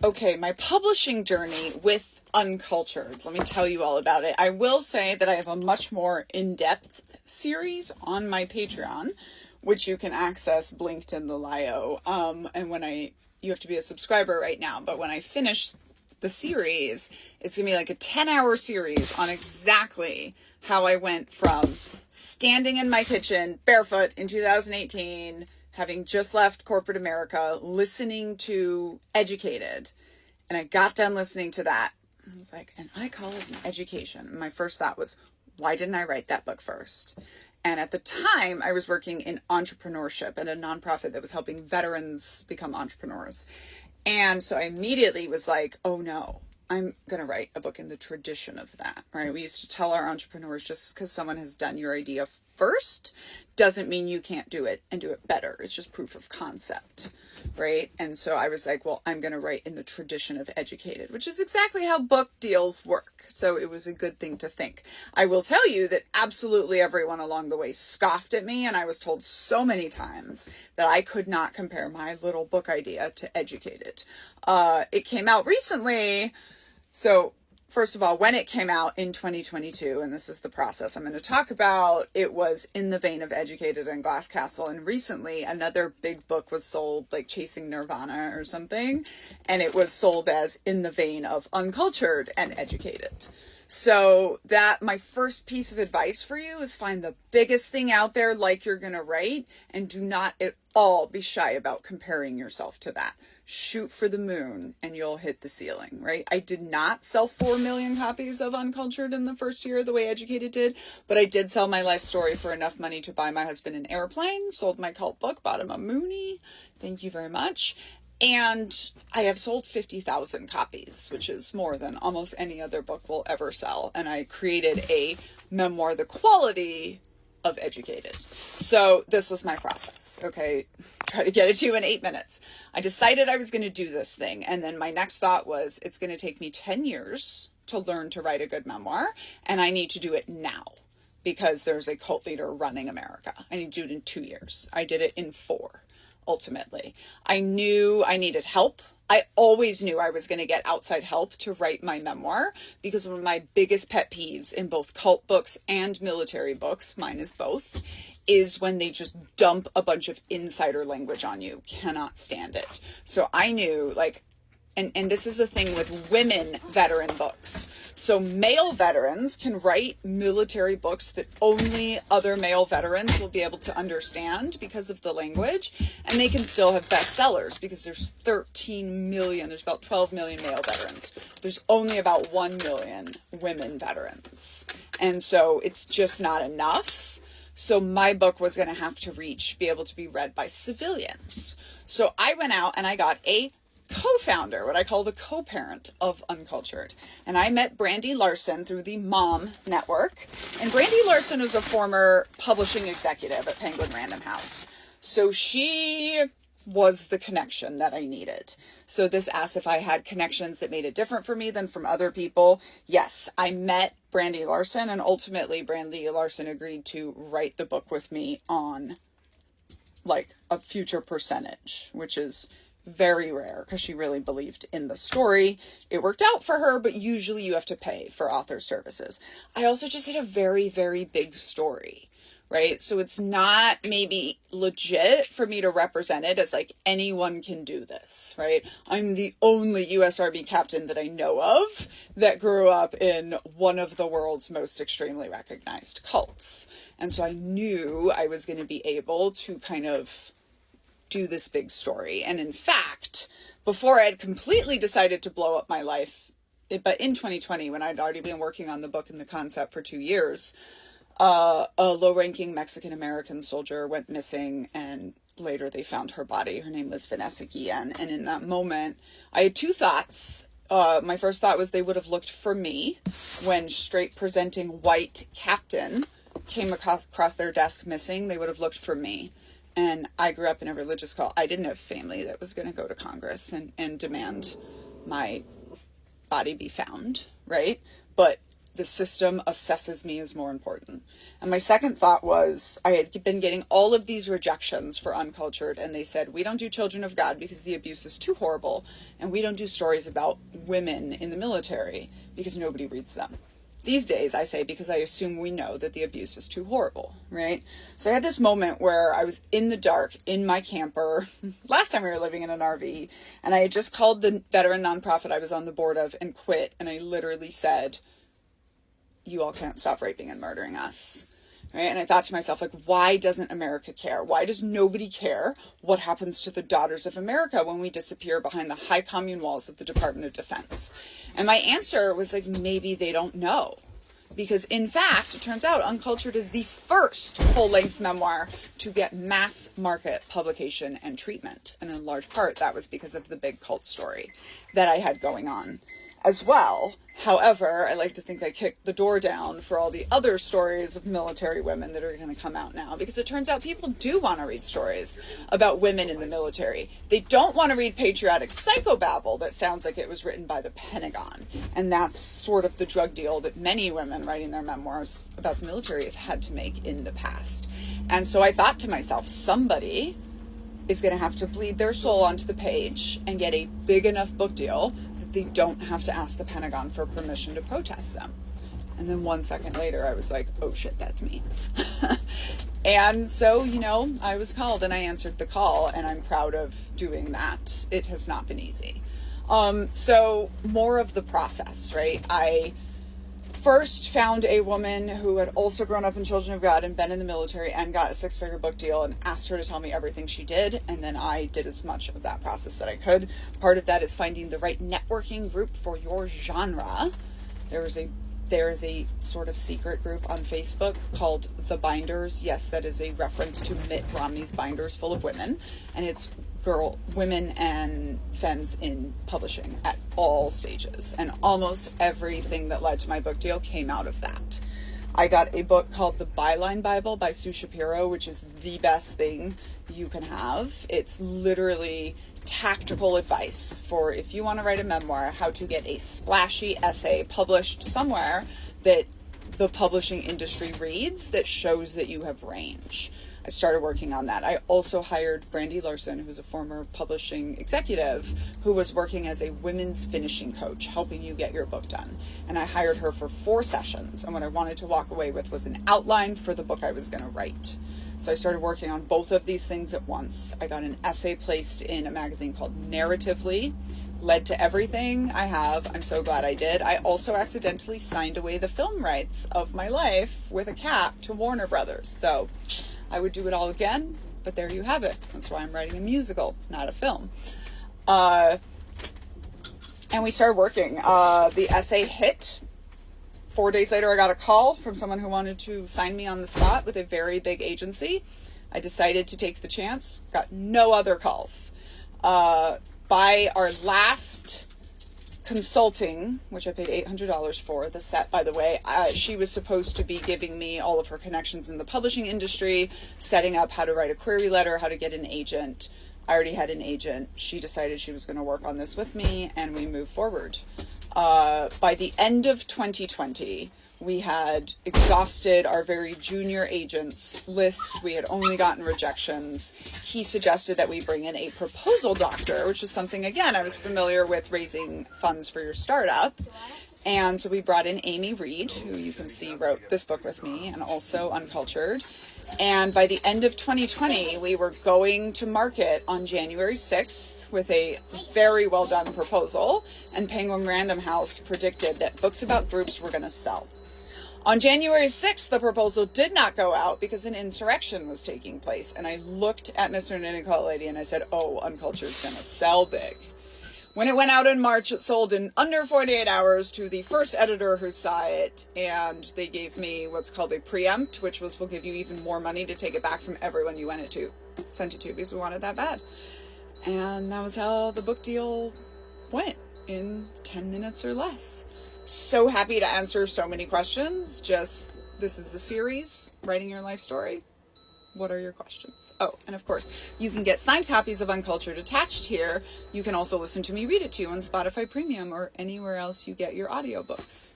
Okay, my publishing journey with Uncultured. Let me tell you all about it. I will say that I have a much more in-depth series on my Patreon, which you can access linked in the bio. And you have to be a subscriber right now, but when I finish the series, it's gonna be like a 10-hour series on exactly how I went from standing in my kitchen barefoot in 2018, having just left corporate America, listening to Educated. And I got done listening to that. I was like, and I call it an education. And my first thought was, why didn't I write that book first? And at the time, I was working in entrepreneurship at a nonprofit that was helping veterans become entrepreneurs. And so I immediately was like, oh no, I'm going to write a book in the tradition of that, right? We used to tell our entrepreneurs, just because someone has done your idea first doesn't mean you can't do it and do it better. It's just proof of concept, right? And so I was like, well, I'm going to write in the tradition of Educated, which is exactly how book deals work. So it was a good thing to think. I will tell you that absolutely everyone along the way scoffed at me, and I was told so many times that I could not compare my little book idea to Educated. It came out recently. So first of all, when it came out in 2022, and this is the process I'm going to talk about, it was in the vein of Educated and Glass Castle. And recently another big book was sold, like Chasing Nirvana or something. And it was sold as in the vein of Uncultured and Educated. So that my first piece of advice for you is find the biggest thing out there like you're going to write, and do not at all be shy about comparing yourself to that. Shoot for the moon and you'll hit the ceiling, right? I did not sell 4 million copies of Uncultured in the first year the way Educated did, but I did sell my life story for enough money to buy my husband an airplane, sold my cult book, bought him a Moonie. Thank you very much. And I have sold 50,000 copies, which is more than almost any other book will ever sell. And I created a memoir, the quality of Educated. So this was my process. Okay. Try to get it to you in 8 minutes. I decided I was going to do this thing. And then my next thought was, it's going to take me 10 years to learn to write a good memoir. And I need to do it now because there's a cult leader running America. I need to do it in 2 years. I did it in 4. Ultimately, I knew I needed help. I always knew I was going to get outside help to write my memoir, because one of my biggest pet peeves in both cult books and military books, mine is both, is when they just dump a bunch of insider language on you. Cannot stand it. So I knew, like, and this is the thing with women veteran books. So male veterans can write military books that only other male veterans will be able to understand because of the language. And they can still have bestsellers because there's 13 million, there's about 12 million male veterans. There's only about 1 million women veterans. And so it's just not enough. So my book was going to have to be able to be read by civilians. So I went out and I got a co-founder, what I call the co-parent of Uncultured. And I met Brandy Larson through the Mom Network. And Brandy Larson is a former publishing executive at Penguin Random House. So she was the connection that I needed. So this asked if I had connections that made it different for me than from other people. Yes, I met Brandy Larson, and ultimately Brandy Larson agreed to write the book with me on like a future percentage, which is very rare because she really believed in the story. It worked out for her, but usually you have to pay for author services. I also just had a very, very big story, right? So it's not maybe legit for me to represent it as like anyone can do this, right? I'm the only U.S. Army captain that I know of that grew up in one of the world's most extremely recognized cults. And so I knew I was going to be able to kind of do this big story. And in fact, before I had completely decided to blow up my life, but in 2020, when I'd already been working on the book and the concept for 2 years, a low-ranking Mexican-American soldier went missing, and later they found her body. Her name was Vanessa Guillen. And in that moment, I had 2 thoughts. My first thought was they would have looked for me when straight presenting white captain came across their desk missing. They would have looked for me. And I grew up in a religious cult. I didn't have family that was going to go to Congress and demand my body be found, right? But the system assesses me as more important. And my second thought was, I had been getting all of these rejections for Uncultured, and they said, we don't do Children of God because the abuse is too horrible, and we don't do stories about women in the military because nobody reads them. These days, I say, because I assume we know that the abuse is too horrible, right? So I had this moment where I was in the dark, in my camper, last time we were living in an RV, and I had just called the veteran nonprofit I was on the board of and quit, and I literally said, you all can't stop raping and murdering us. Right? And I thought to myself, like, why doesn't America care? Why does nobody care what happens to the daughters of America when we disappear behind the high commune walls of the Department of Defense? And my answer was like, maybe they don't know. Because in fact, it turns out Uncultured is the first full-length memoir to get mass market publication and treatment. And in large part, that was because of the big cult story that I had going on as well. However, I like to think I kicked the door down for all the other stories of military women that are going to come out now, because it turns out people do want to read stories about women in the military. They don't want to read patriotic psychobabble that sounds like it was written by the Pentagon. And that's sort of the drug deal that many women writing their memoirs about the military have had to make in the past. And so I thought to myself, somebody is going to have to bleed their soul onto the page and get a big enough book deal they don't have to ask the Pentagon for permission to protest them. And then 1 second later, I was like, oh shit, that's me. And so, you know, I was called and I answered the call, and I'm proud of doing that. It has not been easy. So more of the process, right? I first found a woman who had also grown up in Children of God and been in the military and got a 6-figure book deal, and asked her to tell me everything she did. And then I did as much of that process that I could. Part of that is finding the right networking group for your genre. There is a sort of secret group on Facebook called The Binders. Yes, that is a reference to Mitt Romney's Binders Full of Women. And it's women and femmes in publishing at all stages. And almost everything that led to my book deal came out of that. I got a book called The Byline Bible by Sue Shapiro, which is the best thing you can have. It's literally tactical advice for if you want to write a memoir, how to get a splashy essay published somewhere that the publishing industry reads that shows that you have range. I started working on that. I also hired Brandy Larson, who's a former publishing executive who was working as a women's finishing coach, helping you get your book done. And I hired her for 4 sessions. And what I wanted to walk away with was an outline for the book I was going to write. So I started working on both of these things at once. I got an essay placed in a magazine called Narratively. Led to everything I have. I'm so glad I did. I also accidentally signed away the film rights of my life with a cap to Warner Brothers. So I would do it all again, but there you have it. That's why I'm writing a musical, not a film. And we started working. The essay hit. 4 days later, I got a call from someone who wanted to sign me on the spot with a very big agency. I decided to take the chance. Got no other calls. By our last consulting, which I paid $800 for, the set, by the way, she was supposed to be giving me all of her connections in the publishing industry, setting up how to write a query letter, how to get an agent. I already had an agent. She decided she was going to work on this with me, and we moved forward. By the end of 2020, we had exhausted our very junior agents list. We had only gotten rejections. He suggested that we bring in a proposal doctor, which is something, again, I was familiar with, raising funds for your startup. And so we brought in Amy Reed, who you can see wrote this book with me, and also Uncultured. And by the end of 2020, we were going to market on January 6th with a very well done proposal. And Penguin Random House predicted that books about groups were going to sell. On January 6th, the proposal did not go out because an insurrection was taking place. And I looked at Mr. Ninnicott Lady and I said, oh, Uncultured's going to sell big. When it went out in March, it sold in under 48 hours to the first editor who saw it. And they gave me what's called a preempt, which was, we'll give you even more money to take it back from everyone you sent it to, because we wanted that bad. And that was how the book deal went, in 10 minutes or less. So happy to answer so many questions. This is the series, Writing Your Life Story. What are your questions? Oh, and of course, you can get signed copies of Uncultured attached here. You can also listen to me read it to you on Spotify Premium or anywhere else you get your audiobooks.